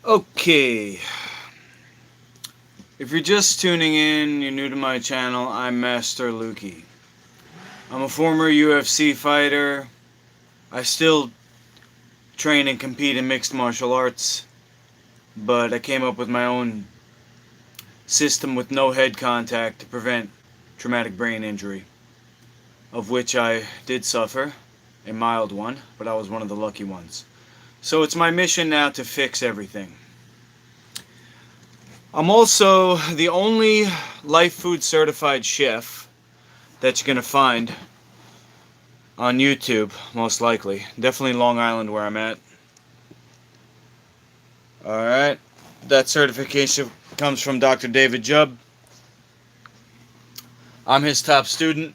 Okay, if you're just tuning in, you're new to my channel, I'm Master Lukey. I'm a former UFC fighter. I still train and compete in mixed martial arts, but I came up with my own system with no head contact to prevent traumatic brain injury, of which I did suffer, a mild one, but I was one of the lucky ones. So it's my mission now to fix everything. I'm also the only Life Food certified chef that you're going to find on YouTube, most likely. Definitely Long Island where I'm at. Alright. That certification comes from Dr. David Jubb. I'm his top student.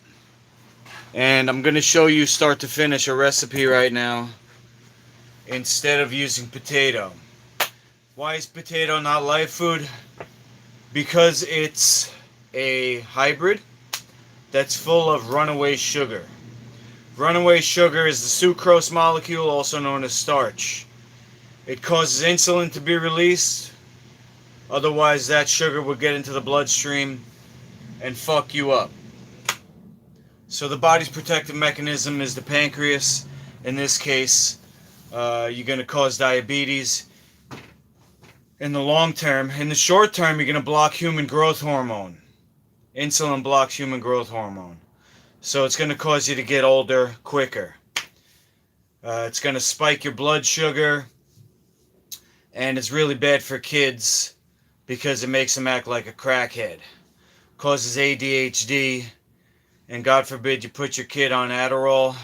And I'm going to show you start to finish a recipe right now instead of using potato. Why is potato not life food? Because it's a hybrid that's full of runaway sugar. Runaway sugar is the sucrose molecule, also known as starch. It causes insulin to be released, otherwise that sugar would get into the bloodstream and fuck you up. So the body's protective mechanism is the pancreas. In this case, you're going to cause diabetes. In the long term, in the short term, you're going to block human growth hormone. Insulin blocks human growth hormone. So it's going to cause you to get older quicker. It's going to spike your blood sugar. And it's really bad for kids because it makes them act like a crackhead. Causes ADHD. And God forbid you put your kid on Adderall,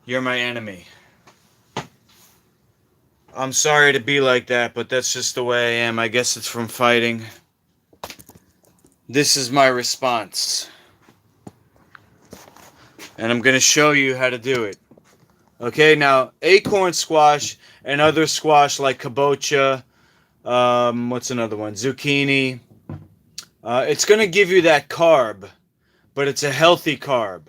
you're my enemy. I'm sorry to be like that, but that's just the way I am. I guess it's from fighting. This is my response. And I'm going to show you how to do it. Okay, now acorn squash and other squash like kabocha, what's another one? Zucchini. It's going to give you that carb, but it's a healthy carb.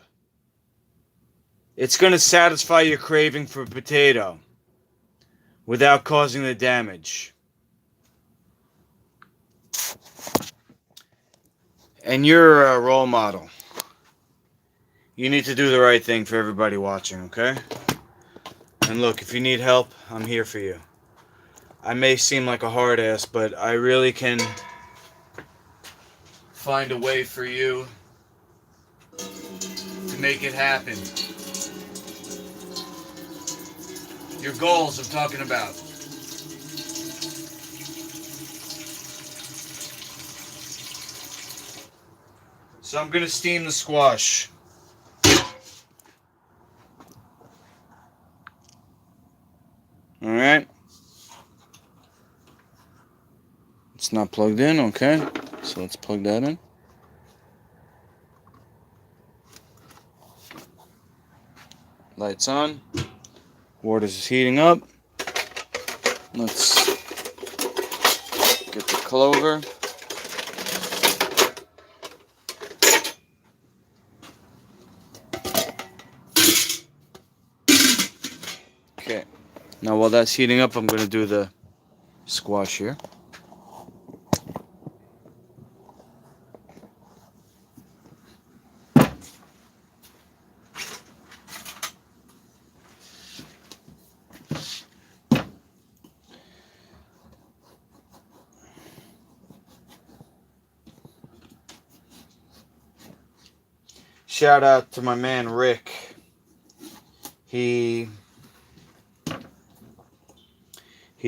It's going to satisfy your craving for potato without causing the damage. And you're a role model. You need to do the right thing for everybody watching, okay? And look, if you need help, I'm here for you. I may seem like a hard ass, but I really can find a way for you to make it happen. Your goals I'm talking about. So I'm going to steam the squash. Alright. It's not plugged in, okay. So let's plug that in. Lights on. Water's heating up. Let's get the clover. Okay. Now while that's heating up, I'm going to do the squash here. Shout out to my man Rick. He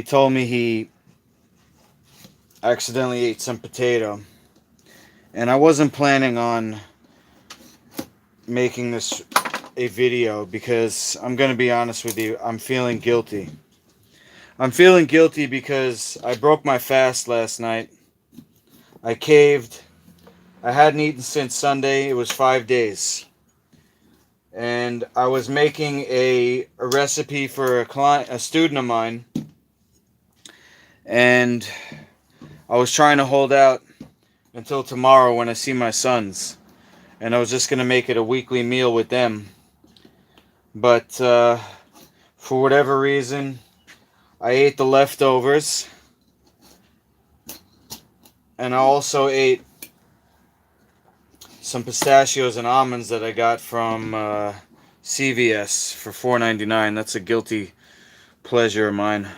told me he accidentally ate some potato. And I wasn't planning on making this a video because I'm going to be honest with you, I'm feeling guilty. I'm feeling guilty because I broke my fast last night. I caved. I hadn't eaten since Sunday. It was 5 days. And I was making a recipe for a student of mine. And I was trying to hold out until tomorrow when I see my sons. And I was just going to make it a weekly meal with them. But for whatever reason, I ate the leftovers. And I also ate some pistachios and almonds that I got from CVS for $4.99. That's a guilty pleasure of mine.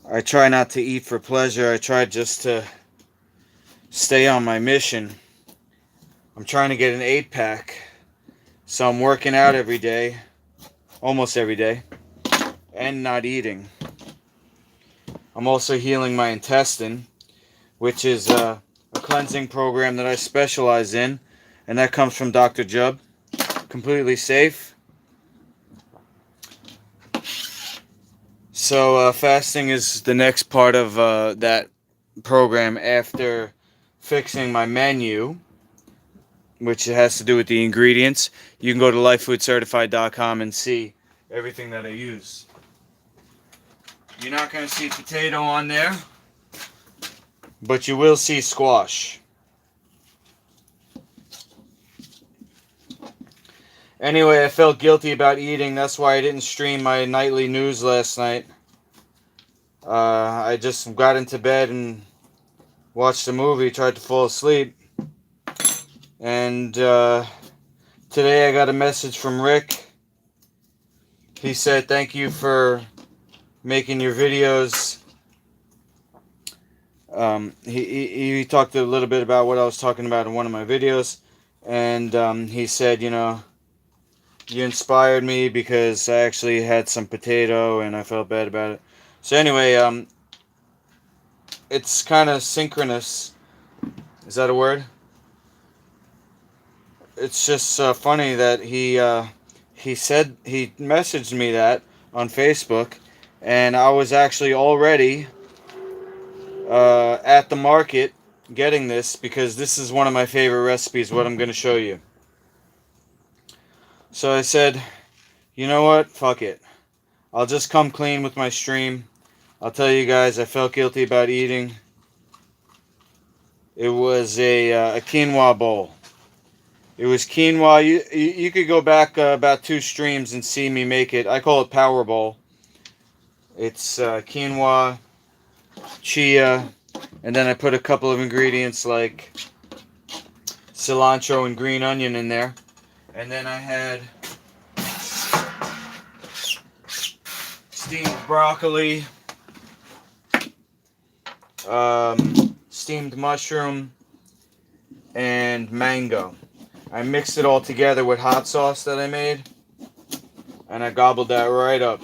I try not to eat for pleasure. I try just to stay on my mission. I'm trying to get an 8-pack. So I'm working out every day, almost every day, and not eating. I'm also healing my intestine, which is a cleansing program that I specialize in, and that comes from Dr. Jubb. Completely safe. So fasting is the next part of that program after fixing my menu, which has to do with the ingredients. You can go to lifefoodcertified.com and see everything that I use. You're not going to see potato on there, but you will see squash. Anyway, I felt guilty about eating. That's why I didn't stream my nightly news last night. I just got into bed and watched a movie, tried to fall asleep. And today I got a message from Rick. He said, thank you for making your videos. He talked a little bit about what I was talking about in one of my videos. And he said, you know, you inspired me because I actually had some potato and I felt bad about it. So anyway, it's kind of synchronous. Is that a word? It's just funny that he messaged me that on Facebook, and I was actually already at the market getting this because this is one of my favorite recipes, what I'm going to show you. So I said, you know what? Fuck it. I'll just come clean with my stream. I'll tell you guys, I felt guilty about eating. It was a quinoa bowl. It was quinoa. You could go back about 2 streams and see me make it. I call it Power Bowl. It's quinoa, chia, and then I put a couple of ingredients like cilantro and green onion in there. And then I had steamed broccoli, steamed mushroom, and mango. I mixed it all together with hot sauce that I made, and I gobbled that right up.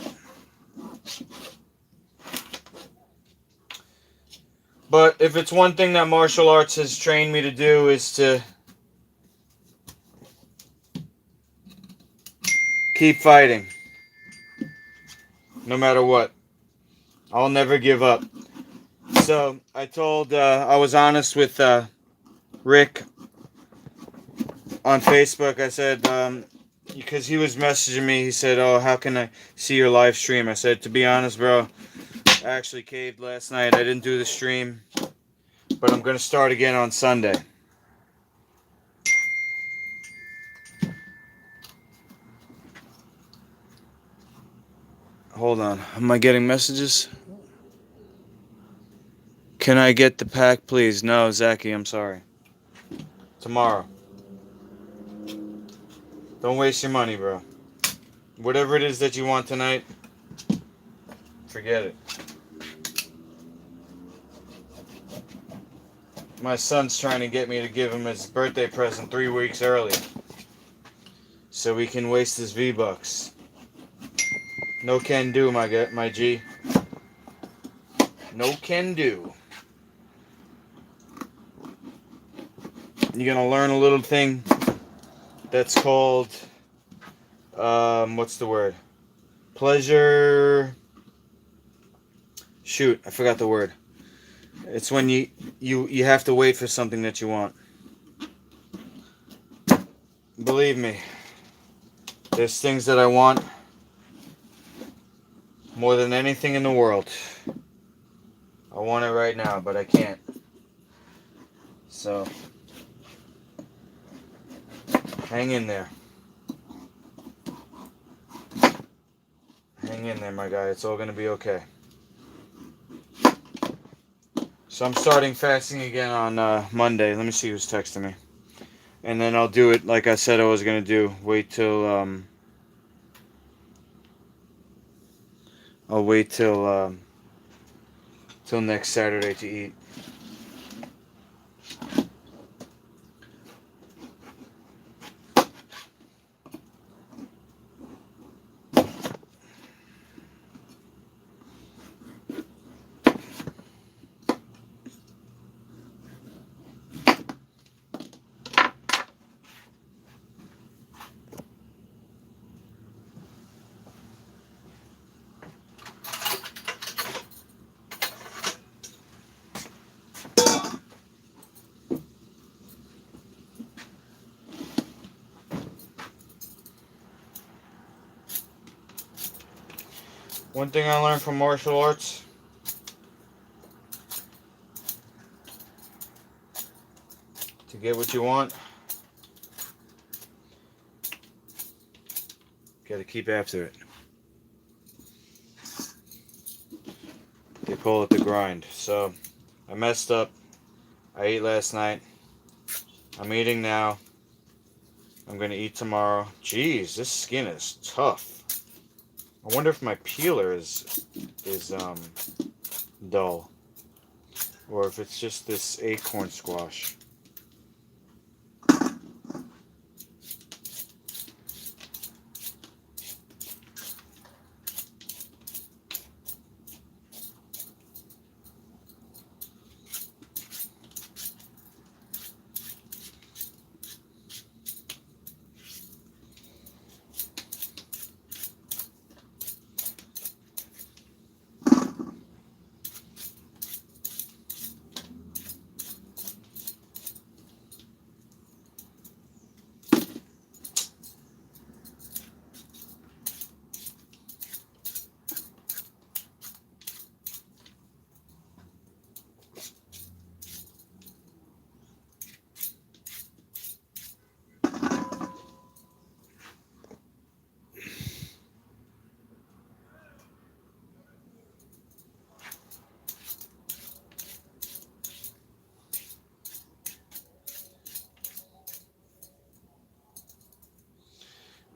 But if it's one thing that martial arts has trained me to do is to keep fighting, no matter what. I'll never give up. So I was honest with Rick on Facebook. I said, because he was messaging me, he said, oh, how can I see your live stream? I said, to be honest, bro, I actually caved last night. I didn't do the stream, but I'm going to start again on Sunday. Hold on. Am I getting messages? Can I get the pack, please? No, Zachy, I'm sorry. Tomorrow. Don't waste your money, bro. Whatever it is that you want tonight, forget it. My son's trying to get me to give him his birthday present 3 weeks early, so we can waste his V-Bucks. No can do, my G. No can do. You're gonna learn a little thing that's called, what's the word? Pleasure. Shoot, I forgot the word. It's when you have to wait for something that you want. Believe me, there's things that I want more than anything in the world. I want it right now, but I can't. So, hang in there. Hang in there, my guy. It's all going to be okay. So I'm starting fasting again on Monday. Let me see who's texting me. And then I'll do it like I said I was going to do. I'll wait till next Saturday to eat. One thing I learned from martial arts, to get what you want, gotta keep after it. They call it the grind. So, I messed up. I ate last night. I'm eating now. I'm gonna eat tomorrow. Jeez, this skin is tough. I wonder if my peeler is dull, or if it's just this acorn squash.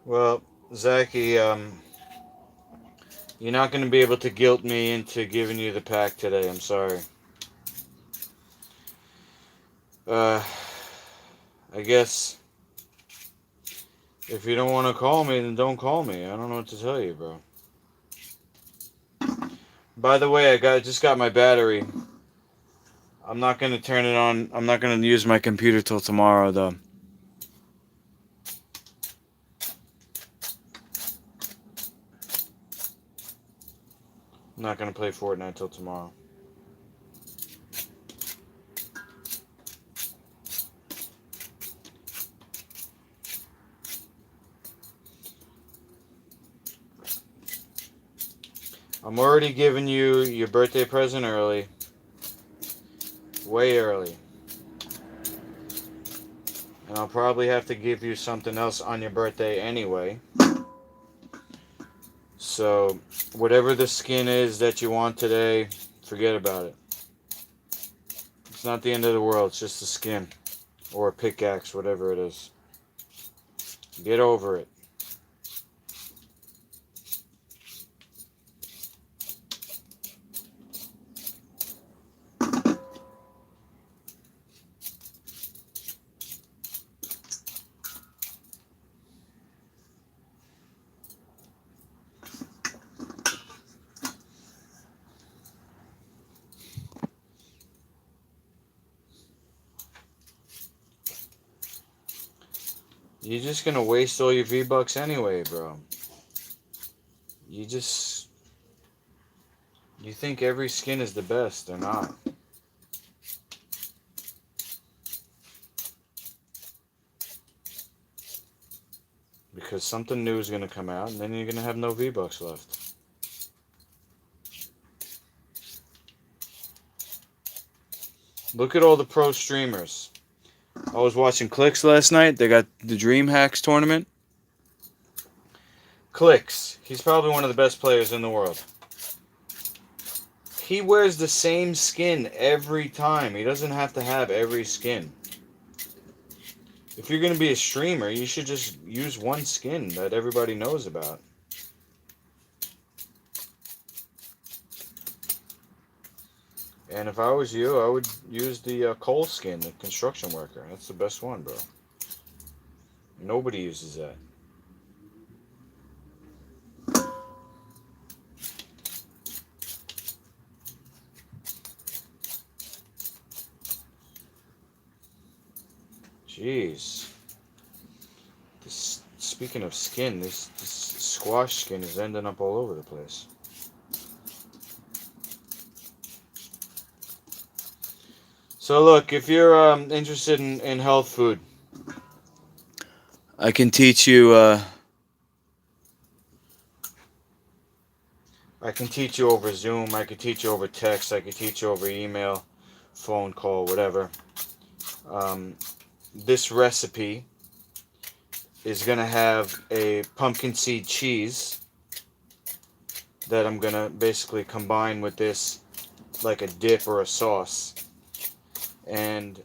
Well, Zachy, you're not going to be able to guilt me into giving you the pack today. I'm sorry. I guess if you don't want to call me, then don't call me. I don't know what to tell you, bro. By the way, just got my battery. I'm not going to turn it on. I'm not going to use my computer till tomorrow, though. I'm not going to play Fortnite till tomorrow. I'm already giving you your birthday present early. Way early. And I'll probably have to give you something else on your birthday anyway. So, whatever the skin is that you want today, forget about it. It's not the end of the world, it's just the skin. Or a pickaxe, whatever it is. Get over it. You're just gonna waste all your V-Bucks anyway, bro. You think every skin is the best. They're not. Because something new is gonna come out, and then you're gonna have no V-Bucks left. Look at all the pro streamers. I was watching Clicks last night. They got the Dream Hacks tournament. Clicks. He's probably one of the best players in the world. he wears the same skin every time. He doesn't have to have every skin. If you're going to be a streamer, you should just use one skin that everybody knows about. And if I was you, I would use the coal skin, the construction worker. That's the best one, bro. Nobody uses that. Jeez. Speaking of skin, this squash skin is ending up all over the place. So look, if you're interested in health food, I can teach you. I can teach you over Zoom. I can teach you over text. I can teach you over email, phone call, whatever. This recipe is gonna have a pumpkin seed cheese that I'm gonna basically combine with this like a dip or a sauce. And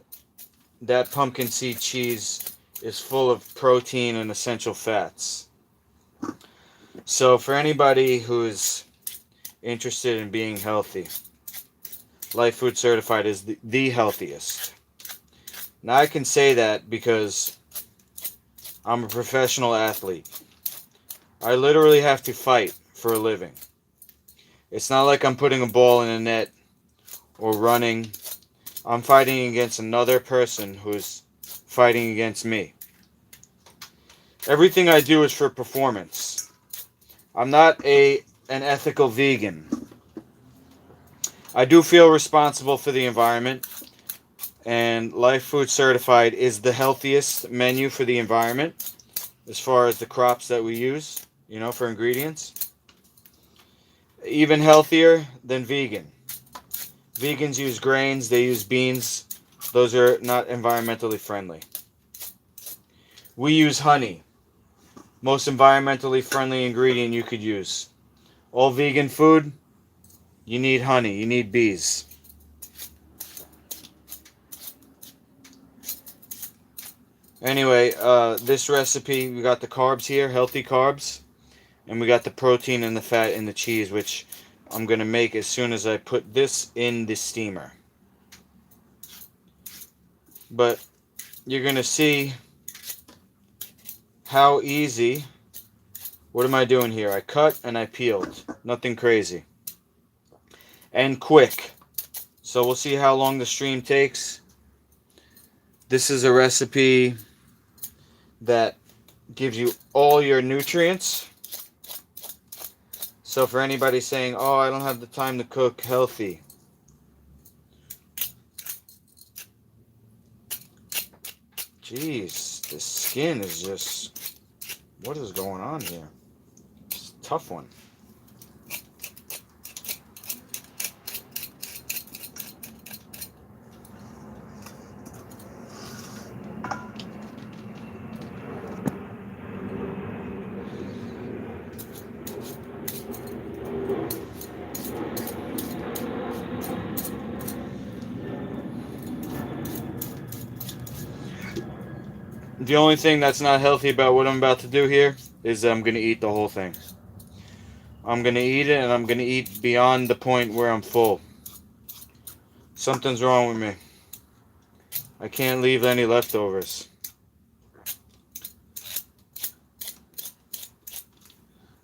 that pumpkin seed cheese is full of protein and essential fats. So for anybody who's interested in being healthy, Life Food Certified is the healthiest. Now I can say that because I'm a professional athlete. I literally have to fight for a living. It's not like I'm putting a ball in a net or running. I'm fighting against another person who's fighting against me. Everything I do is for performance. I'm not an ethical vegan. I do feel responsible for the environment, and Life Food Certified is the healthiest menu for the environment as far as the crops that we use, for ingredients. Even healthier than vegan. Vegans use grains, they use beans. Those are not environmentally friendly. We use honey. Most environmentally friendly ingredient you could use. All vegan food, you need honey, you need bees. Anyway, this recipe, we got the carbs here, healthy carbs. And we got the protein and the fat in the cheese, which I'm going to make as soon as I put this in the steamer. But you're going to see how easy. What am I doing here? I cut and I peeled. Nothing crazy. And quick. So we'll see how long the stream takes. This is a recipe that gives you all your nutrients. So for anybody saying, oh, I don't have the time to cook healthy. Jeez, the skin is just, what is going on here? It's a tough one. The only thing that's not healthy about what I'm about to do here is I'm going to eat the whole thing. I'm going to eat it, and I'm going to eat beyond the point where I'm full. Something's wrong with me. I can't leave any leftovers.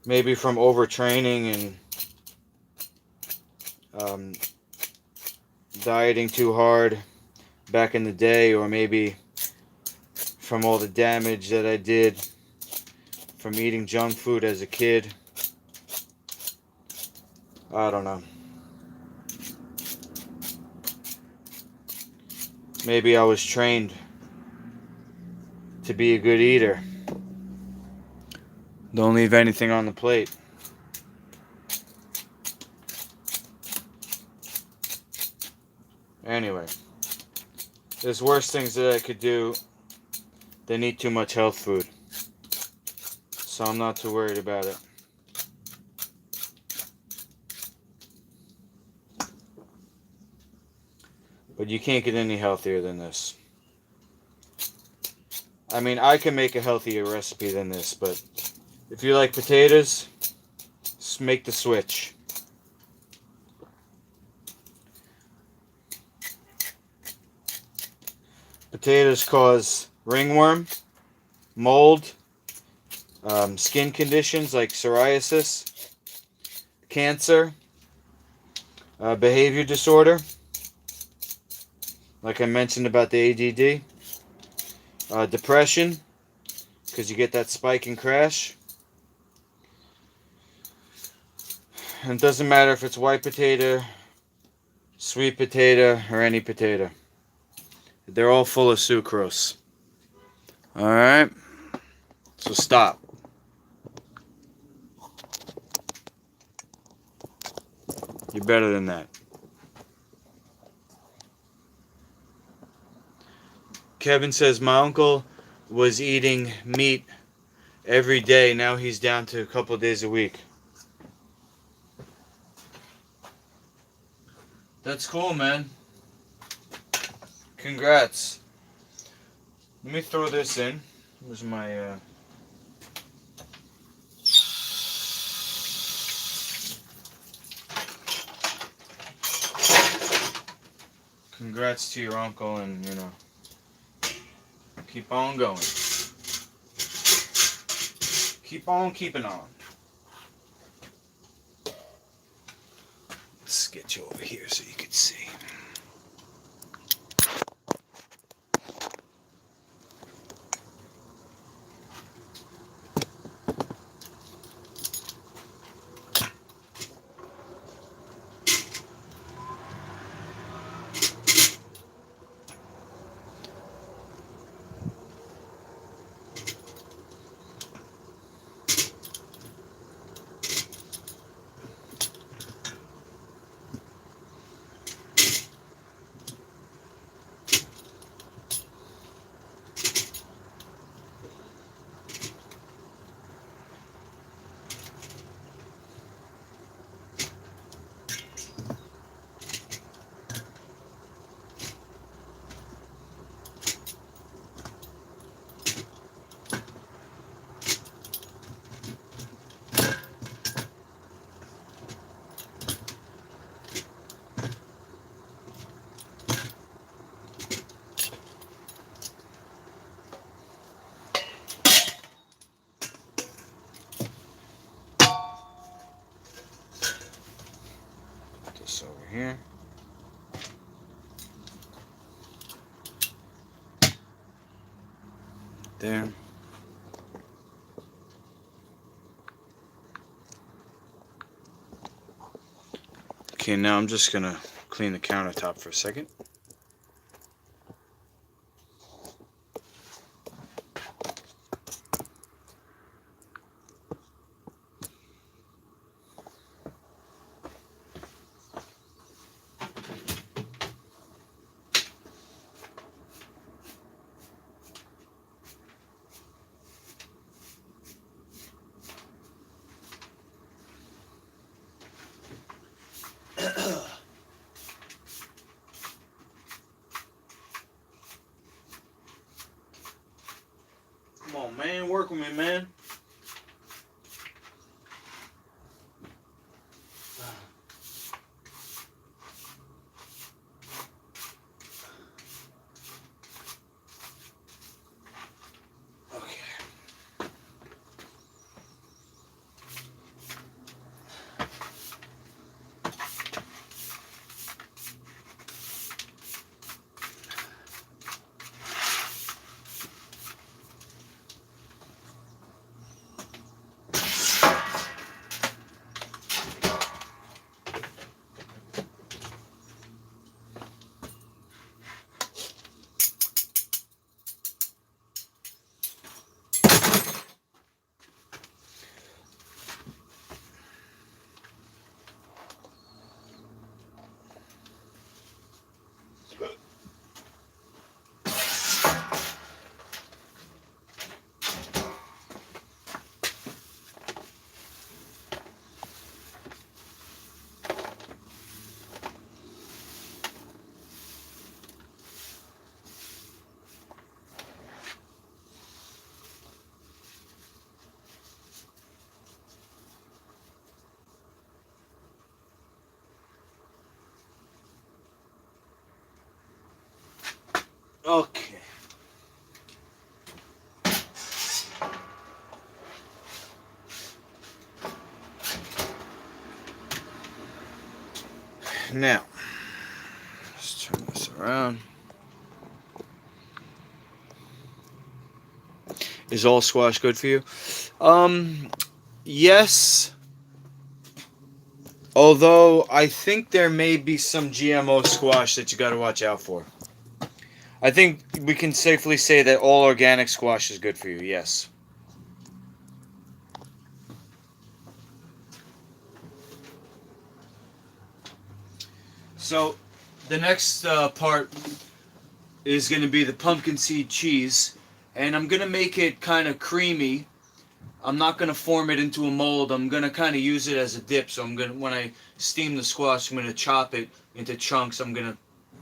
Maybe from overtraining and dieting too hard back in the day, or maybe from all the damage that I did from eating junk food as a kid. I don't know. Maybe I was trained to be a good eater. Don't leave anything on the plate. Anyway, there's worse things that I could do than eat too much health food. So I'm not too worried about it. But you can't get any healthier than this. I mean, I can make a healthier recipe than this, but if you like potatoes, just make the switch. Potatoes cause ringworm, mold, skin conditions like psoriasis, cancer, behavior disorder, like I mentioned about the ADD, depression, because you get that spike and crash. And it doesn't matter if it's white potato, sweet potato, or any potato. They're all full of sucrose. Alright? So stop. You're better than that. Kevin says my uncle was eating meat every day. Now he's down to a couple days a week. That's cool, man. Congrats. Let me throw this in. Where's my congrats to your uncle, and you know, keep on going. Keep on keeping on. Let's get you over here so you can see. This over here. There. Okay, now I'm just gonna clean the countertop for a second. Come on, man, work with me, man. Okay. Now, let's turn this around. Is all squash good for you? Yes. Although I think there may be some GMO squash that you got to watch out for. I think we can safely say that all organic squash is good for you. Yes. So, the next part is going to be the pumpkin seed cheese, and I'm going to make it kind of creamy. I'm not going to form it into a mold. I'm going to kind of use it as a dip. So I'm going to, when I steam the squash, I'm going to chop it into chunks. I'm going to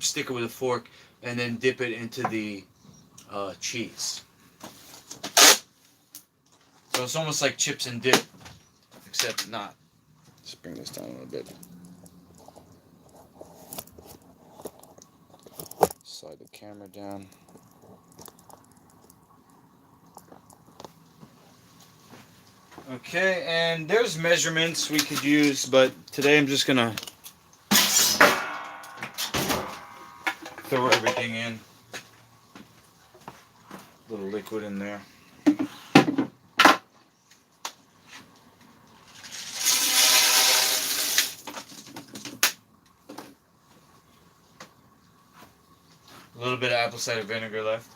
stick it with a fork and then dip it into the cheese. So it's almost like chips and dip, except not. Let's bring this down a little bit. Slide the camera down. Okay, and there's measurements we could use, but today I'm just gonna throw everything in. A little liquid in there. A little bit of apple cider vinegar left.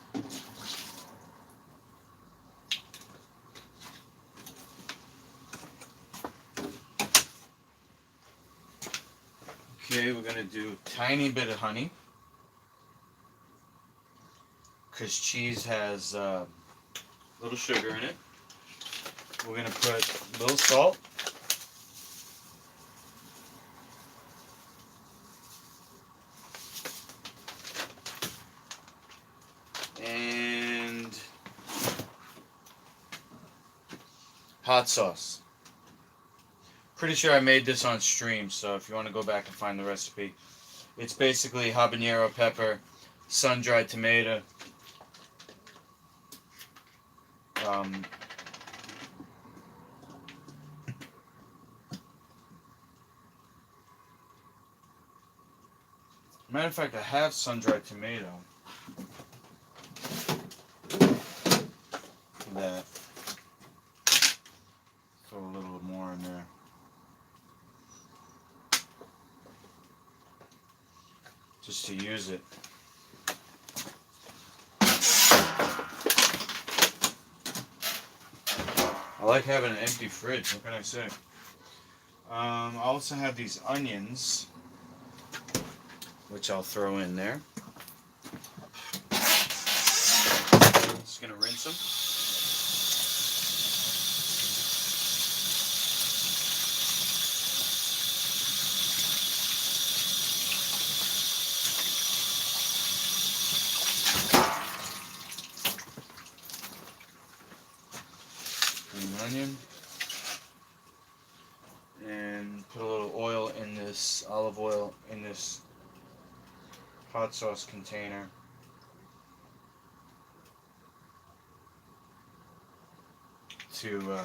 Okay, we're gonna do a tiny bit of honey, because cheese has a little sugar in it. We're gonna put a little salt. And hot sauce. Pretty sure I made this on stream, so if you want to go back and find the recipe. It's basically habanero pepper, sun-dried tomato, matter of fact, I have sun-dried tomato. That. Throw a little more in there. Just to use it. I like having an empty fridge, what can I say? I also have these onions, which I'll throw in there. Just gonna rinse them. Onion, and put a little oil in this, olive oil in this hot sauce container. To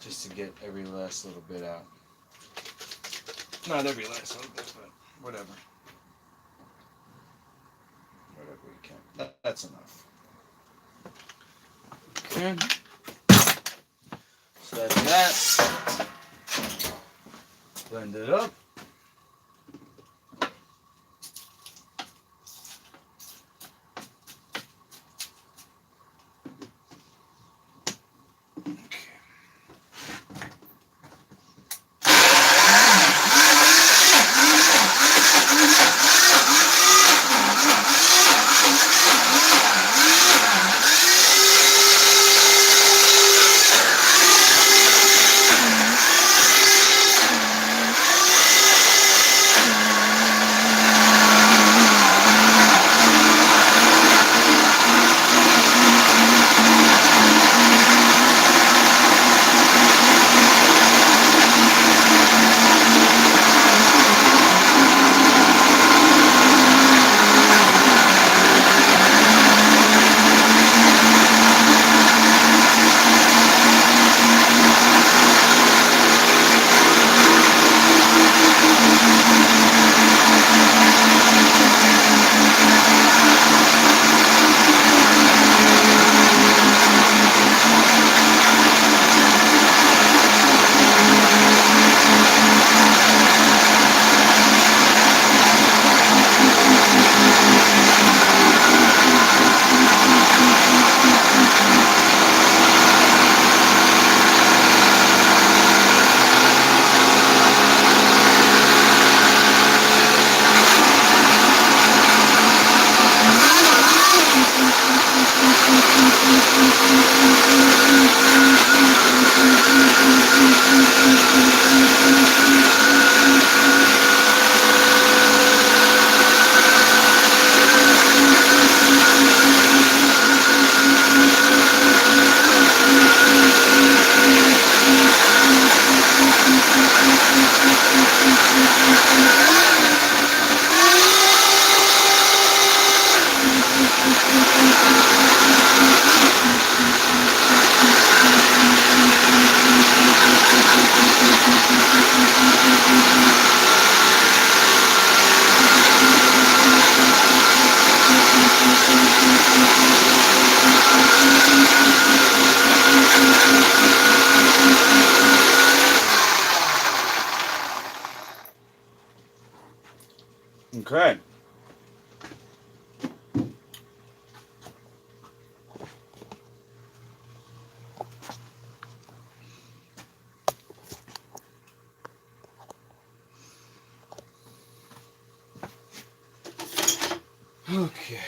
just to get every last little bit out. Not every last little bit, but whatever. Whatever we can. That's enough. Okay. So that's that. Blend it up. Okay. Okay.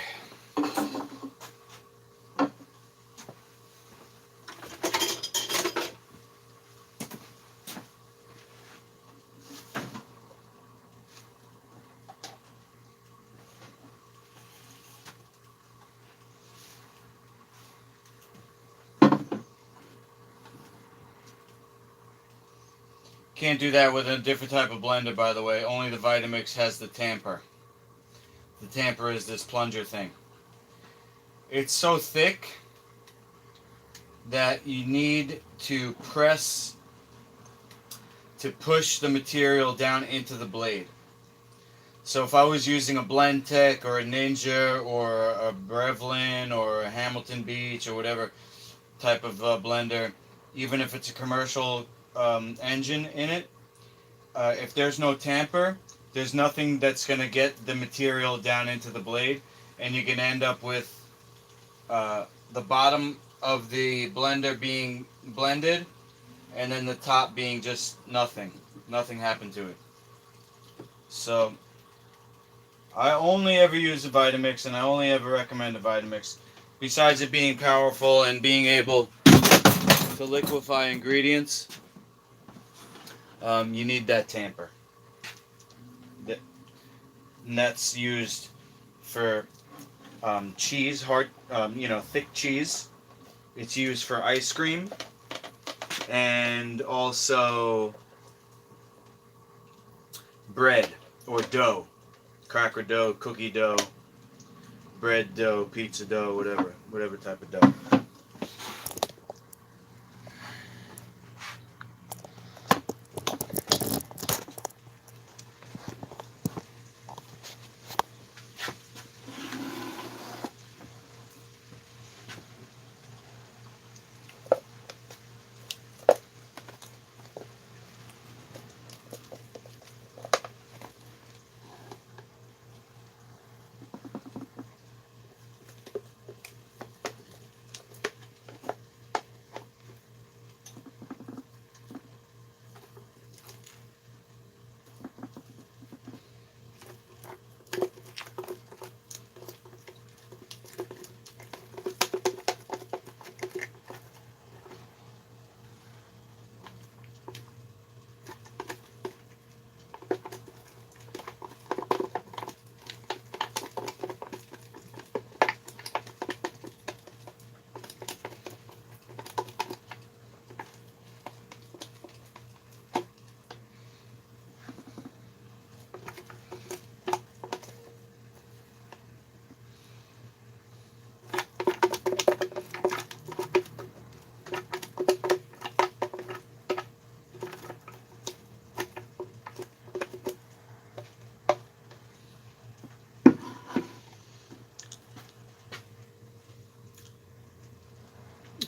Can't do that with a different type of blender, by the way. Only the Vitamix has the tamper. The tamper is this plunger thing. It's so thick that you need to press to push the material down into the blade. So if I was using a Blendtec or a Ninja or a Brevlin or a Hamilton Beach or whatever type of blender, even if it's a commercial engine in it, if there's no tamper, there's nothing that's going to get the material down into the blade, and you can end up with the bottom of the blender being blended and then the top being just nothing. Nothing happened to it. So I only ever use a Vitamix, and I only ever recommend a Vitamix. Besides it being powerful and being able to liquefy ingredients, you need that tamper. And that's used for cheese, thick cheese. It's used for ice cream, and also bread or dough, cracker dough, cookie dough, bread dough, pizza dough, whatever type of dough.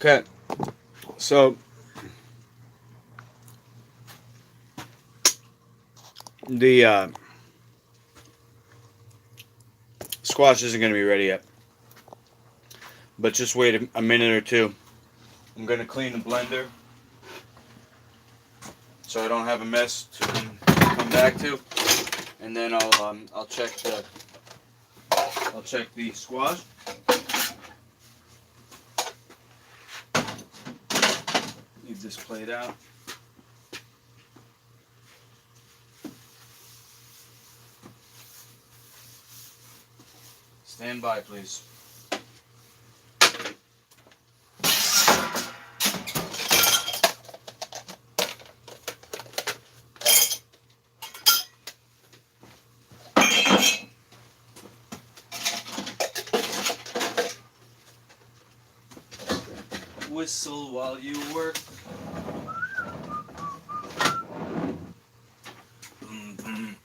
Okay, so the squash isn't going to be ready yet, but just wait a minute or two. I'm going to clean the blender so I don't have a mess to come back to, and then I'll check the squash. Leave this plate out. Stand by, please. Whistle while you work. Boom, boom.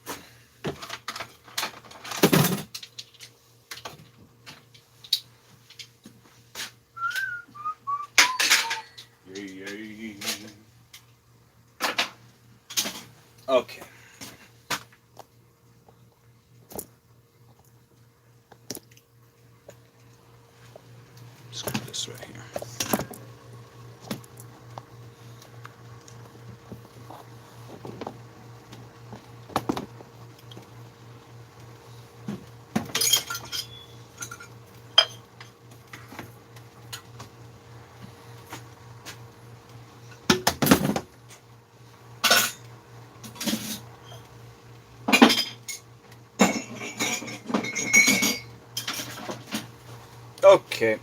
Okay. Let's put this right here. Okay.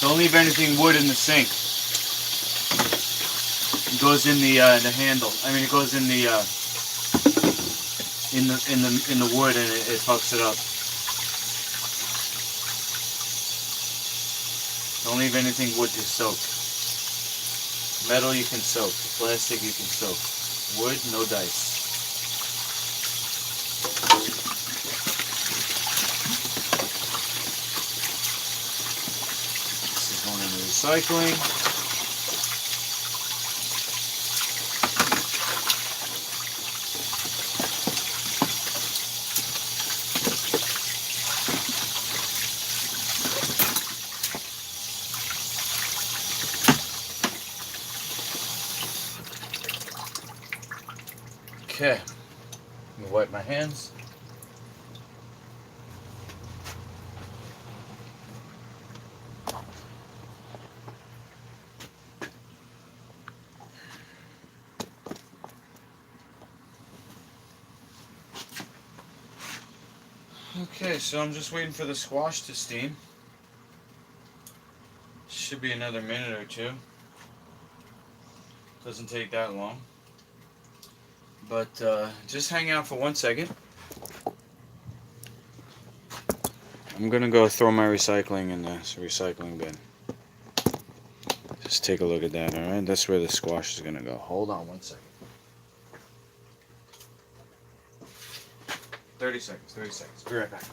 Don't leave anything wood in the sink. It goes in the handle. I mean, it goes in the wood, and it fucks it up. Don't leave anything wood to soak. Metal you can soak. Plastic you can soak. Wood, no dice. This is going into recycling. Okay, let me wipe my hands. Okay, so I'm just waiting for the squash to steam. Should be another minute or two. Doesn't take that long. But just hang out for 1 second. I'm gonna go throw my recycling in the recycling bin. Just Let's take a look at that, alright? That's where the squash is gonna go. Hold on 1 second. 30 seconds, 30 seconds. Be right back.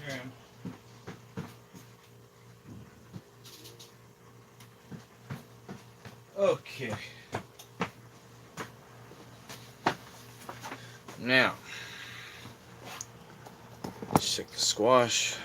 Here I am. Okay. Now, let's check the squash.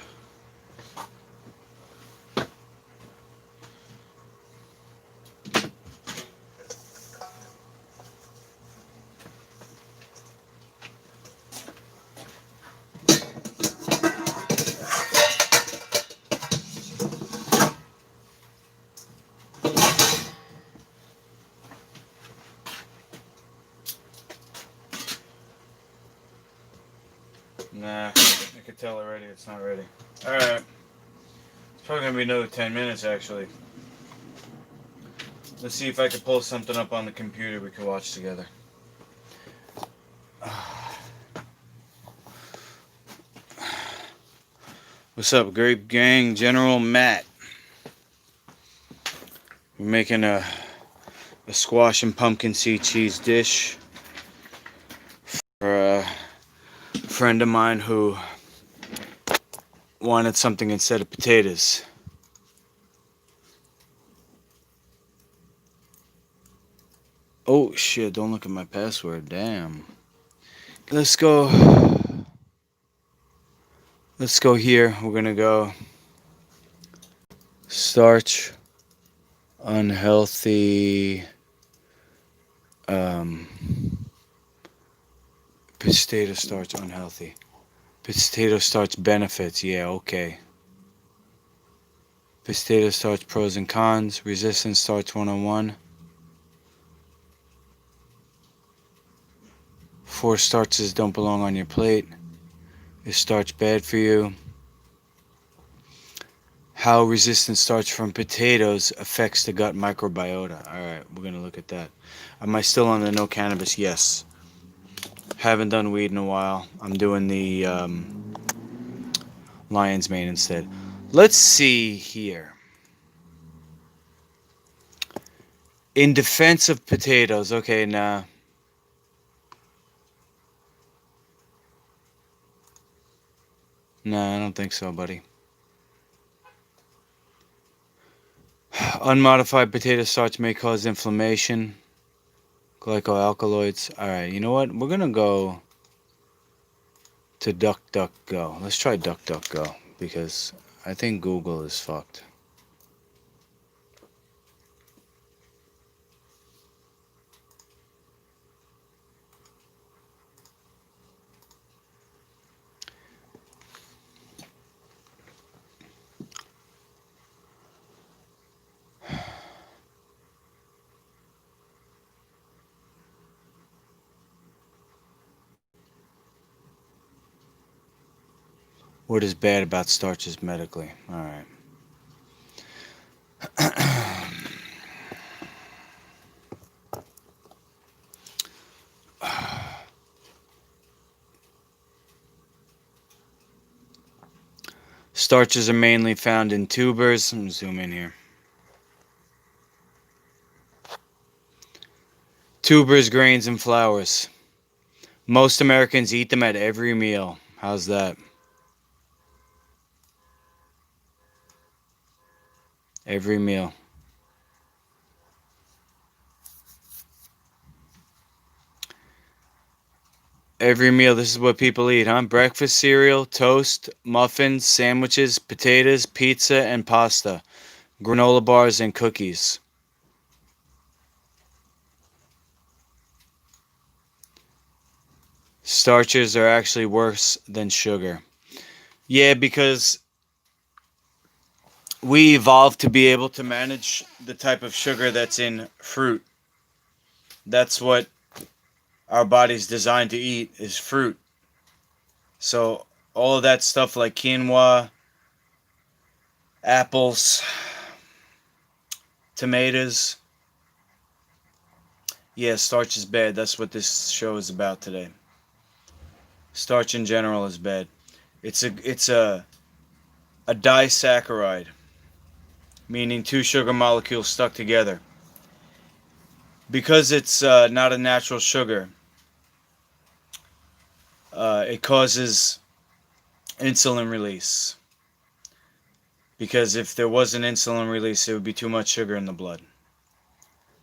Nah, I can tell already it's not ready. Alright. It's probably gonna be another 10 minutes actually. Let's see if I can pull something up on the computer we can watch together. What's up, Grape Gang? General Matt. We're making a squash and pumpkin seed cheese dish for a friend of mine who wanted something instead of potatoes. Oh shit, don't look at my password, damn. Let's go here. We're gonna go starch, unhealthy, potato starch, unhealthy. Potato starch benefits, yeah, okay. Potato starch pros and cons, resistant starch 101. 4 starches don't belong on your plate. Is starch bad for you? How resistant starch from potatoes affects the gut microbiota. Alright, we're going to look at that. Am I still on the no cannabis? Yes. Haven't done weed in a while. I'm doing the lion's mane instead. Let's see here. In defense of potatoes. Okay, nah. Nah, I don't think so, buddy. Unmodified potato starch may cause inflammation. Glycoalkaloids. Alright, you know what? We're going to go to DuckDuckGo. Let's try DuckDuckGo because I think Google is fucked. What is bad about starches medically? Alright. Starches are mainly found in tubers. Let me zoom in here. Tubers, grains, and flours. Most Americans eat them at every meal. How's that? Every meal. Every meal, this is what people eat, huh? Breakfast cereal, toast, muffins, sandwiches, potatoes, pizza, and pasta. Granola bars and cookies. Starches are actually worse than sugar. Yeah, because we evolved to be able to manage the type of sugar that's in fruit. That's what our body's designed to eat is fruit. So all of that stuff like quinoa, apples, tomatoes. Yeah, starch is bad. That's what this show is about today. Starch in general is bad. It's a disaccharide, meaning two sugar molecules stuck together. Because it's not a natural sugar, it causes insulin release. Because if there wasn't insulin release, it would be too much sugar in the blood.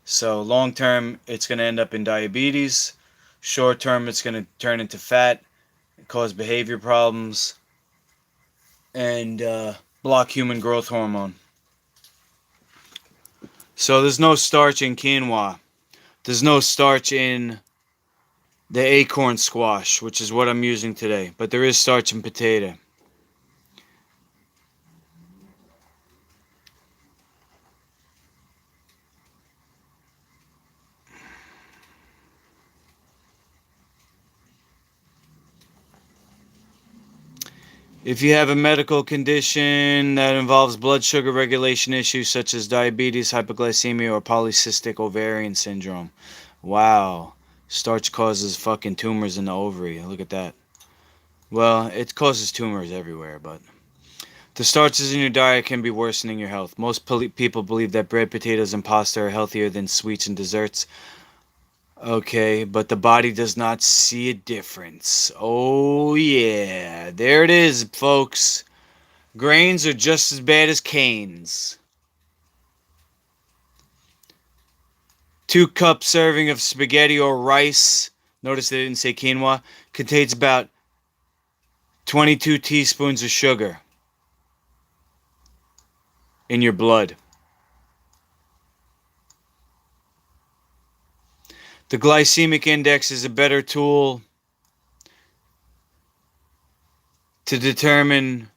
So long term, it's going to end up in diabetes. Short term, it's going to turn into fat, cause behavior problems, and block human growth hormone. So there's no starch in quinoa. There's no starch in the acorn squash, which is what I'm using today. But there is starch in potato. If you have a medical condition that involves blood sugar regulation issues such as diabetes, hypoglycemia, or polycystic ovarian syndrome. Wow. Starch causes fucking tumors in the ovary. Look at that. Well, it causes tumors everywhere, but the starches in your diet can be worsening your health. Most people believe that bread, potatoes, and pasta are healthier than sweets and desserts. Okay, but the body does not see a difference. Oh, yeah. There it is, folks. Grains are just as bad as canes. 2-cup serving of spaghetti or rice, notice they didn't say quinoa, contains about 22 teaspoons of sugar in your blood. The glycemic index is a better tool to determine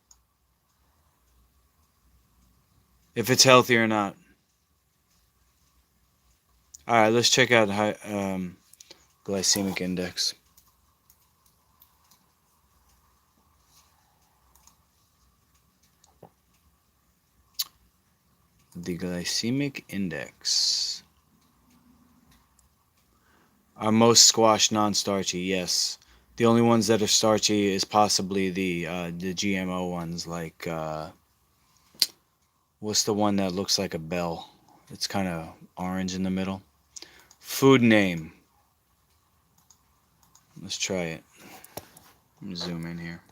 if it's healthy or not. Alright, let's check out glycemic index. The glycemic index. Are most squash non-starchy? Yes. The only ones that are starchy is possibly the GMO ones, like what's the one that looks like a bell? It's kind of orange in the middle. Food name. Let's try it. Let me zoom in here.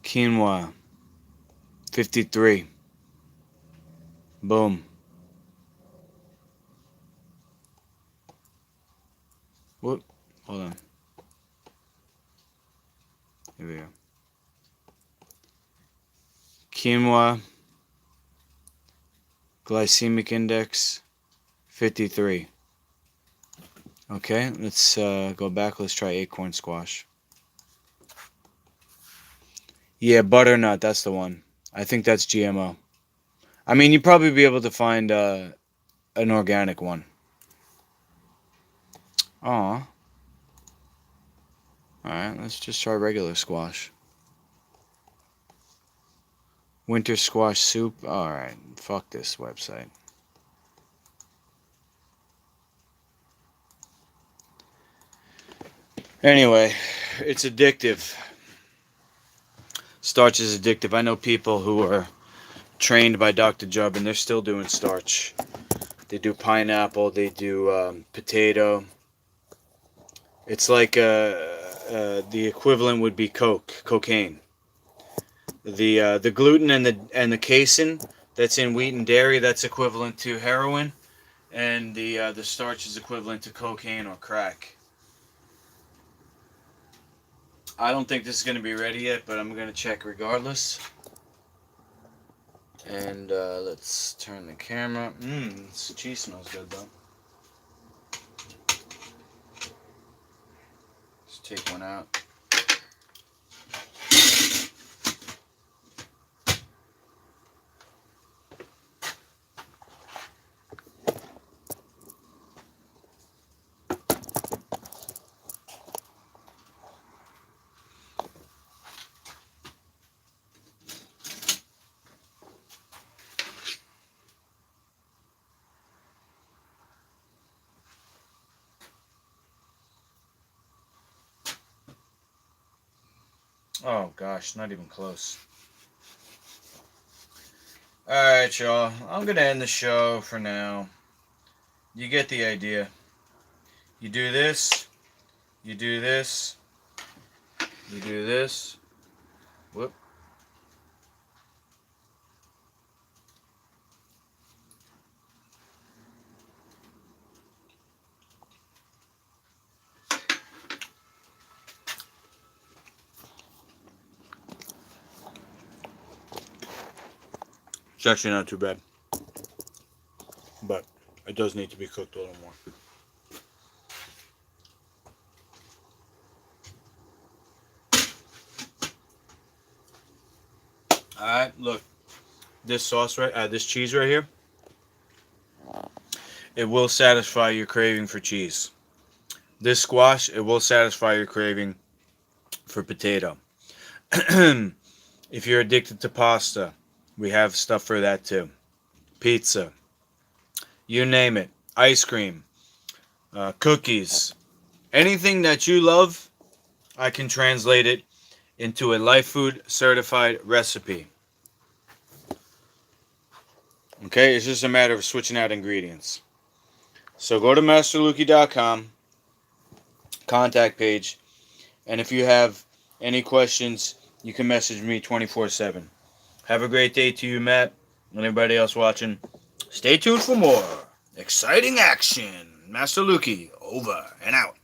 Quinoa. 53. Boom. Whoop. Hold on. Here we go. Quinoa. Glycemic index 53. Okay, let's go back. Let's try acorn squash. Yeah, butternut, that's the one. I think that's GMO. I mean, you'd probably be able to find an organic one. Aw. Alright, let's just try regular squash. Winter squash soup. Alright, fuck this website. Anyway, it's addictive. Starch is addictive. I know people who are trained by Dr. Jubb and they're still doing starch. They do pineapple, they do potato. It's like the equivalent would be cocaine. The gluten and the casein that's in wheat and dairy, that's equivalent to heroin, and the starch is equivalent to cocaine or crack. I don't think this is going to be ready yet, but I'm going to check regardless. And let's turn the camera. This cheese smells good though. take one out. Oh gosh, not even close. Alright, y'all. I'm gonna end the show for now. You get the idea. You do this. You do this. You do this. Whoop. It's actually not too bad. But it does need to be cooked a little more. Alright, look. This sauce this cheese right here, it will satisfy your craving for cheese. This squash, it will satisfy your craving for potato. If you're addicted to pasta, we have stuff for that too. Pizza, you name it. Ice cream, cookies, anything that you love, I can translate it into a Life Food certified recipe. Okay, it's just a matter of switching out ingredients. So go to masterluki.com, contact page, and if you have any questions, you can message me 24/7. Have a great day to you, Matt, and everybody else watching. Stay tuned for more exciting action. Master Luki, over and out.